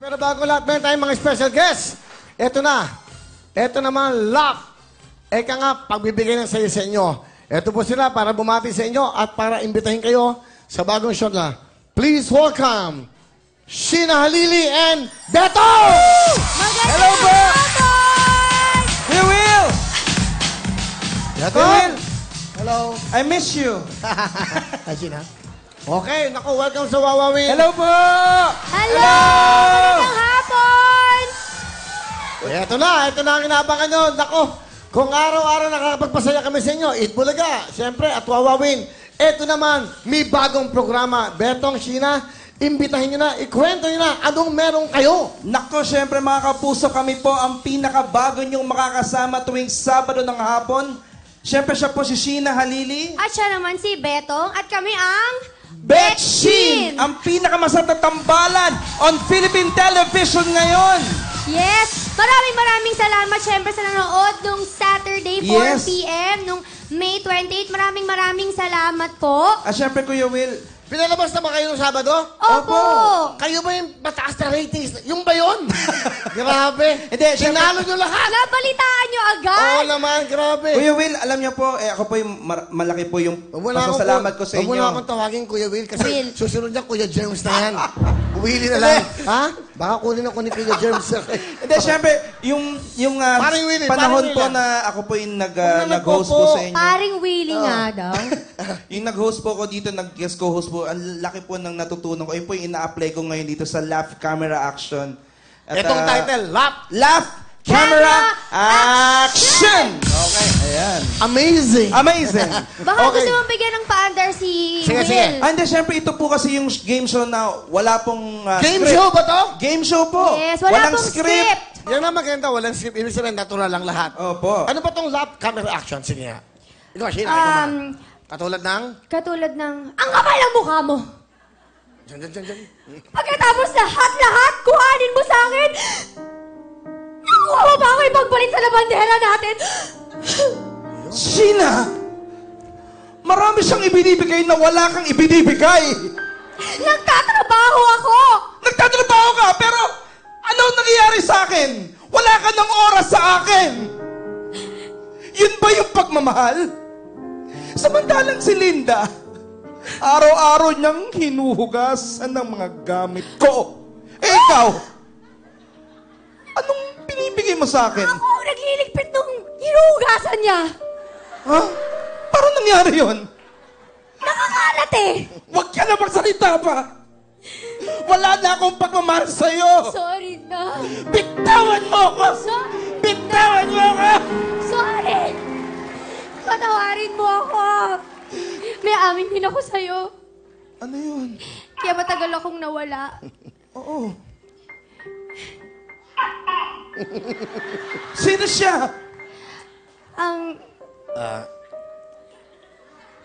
Pero bago lahat, meron tayong mga special guests. Ito na. Ito naman, Love. Eka nga, pagbibigay ng sayo sa inyo. Ito po sila para bumati sa inyo at para imbitahin kayo sa bagong show na. Please welcome, Sheena Halili and Beto! Hello po! We will! Beto? Hello. I miss you. Hi, Sheena. Okay, naku, welcome sa Wawawin. Hello po! Hello! Magandang hapon! Ito na ang inaabangan nyo. Naku, kung araw-araw nakakapagpasaya kami sa inyo, Eat Bulaga, siyempre, at Wawawin. Ito naman, may bagong programa. Betong, Sheena, imbitahin nyo na, ikwento nyo na, anong meron kayo? Nako, syempre mga kapuso, kami po ang pinakabago niyong makakasama tuwing Sabado ng hapon. Syempre siya po si Sheena Halili. At siya naman si Betong at kami ang... Betchin! Ang pinakamasarap na tambalan on Philippine television ngayon. Yes! Maraming salamat syempre sa nanood nung Saturday 4 Yes. p.m. nung May 28. Maraming salamat po. At syempre, Kuya Will, Pinalabas na ba kayo ng Sabado? Opo! Kayo ba yung mataas na ratings? Yung ba yun? Grabe. Hindi, Sinalo nyo lahat. Nabalitaan nyo agad! Oo naman, grabe. Kuya Will, alam niyo po, ako po yung malaki po yung pasasalamat ko sa Huwag mo inyo. na akong tawagin Kuya Will kasi Will. susunod niya Kuya Germs na yan. Willy na lang. Ha? Baka kunin ako ni Kuya Germs. Hindi, syempre, yung Paring Willie, panahon paring po Willie. na ako po yung Huwag na nag-host nagpo po po. sa inyo. Paring Willie nga daw. Yung nag-host po ko dito, nag-guest co-host po, ang laki po ng natutunan ko. Yun po yung ina-apply ko ngayon dito sa Laugh Camera Action. At, Itong title, Lap. Laugh Camera Action! Okay. Ayan. Amazing. Amazing! Baka Okay. gusto mong bigyan ng paandar si Sige, Will. sige. Hindi, syempre, ito po kasi yung game show na wala pong Game script. show ba to? Game show po. Yes, wala Walang pong script. Yan ang maganda, walang script. Ibig sabihin, natural lang lahat. Opo. Ano ba tong Lap camera action? Sige nga. Ikaw, Sheena, ikaw muna. Katulad ng... Katulad ng, ang kapal ng mukha mo. Diyan. Pagkatapos lahat, kuhanin mo sa akin. Nakuha mo pa ako ipagpalit sa labandera natin. Sheena! Marami siyang ibinibigay na wala kang ibinibigay. Nagtatrabaho ako. Nagtatrabaho ka, pero ano nangyayari sa akin? Wala ka ng oras sa akin. Yun ba yung pagmamahal? Samantalang si Linda, araw-araw niyang hinuhugasan ng mga gamit ko. Eh ikaw, anong binibigay mo sa akin? Ako ang nagliligpit nung hinuhugasan niya. Ha? Paano nangyari yun? Nakakalat eh. Huwag ka na magsalita pa. Wala na akong pagmamahal sa'yo. Sorry na. Bitawan mo ako! Sorry. Bitawan mo ako! Sorry. Patawarin mo ako. May amin din ako sa'yo. Ano yun? Kaya matagal akong nawala. Oo. Sino siya? Ang...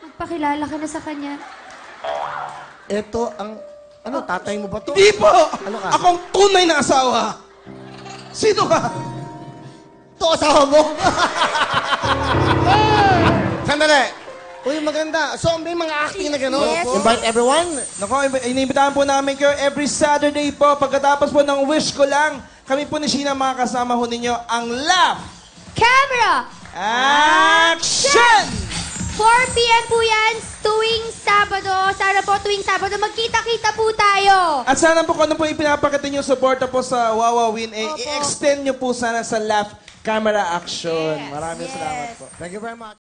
Magpakilala ka na sa kanya. Ito ang... Ano, tatay mo ba to? Di po! Ano ka? Akong tunay na asawa. Sino ka? Ito asawa mo? Sandali. Uy, maganda. So, may mga acting na gano'n. Yes. Invite everyone. Nako, iniimbitahan po namin kayo every Saturday po. Pagkatapos po ng wish ko lang, kami po ni Sheena makakasama ho ninyo ang Laugh Camera! Action! 4 p.m. po yan, tuwing Sabado. Sana po tuwing Sabado, magkita-kita po tayo. At sana po kung ano po ipinapakita nyo suporta po sa Wawawin, Opo. i-extend nyo po sana sa Laugh Camera Action. Yes, Maraming yes. salamat po. Thank you very much.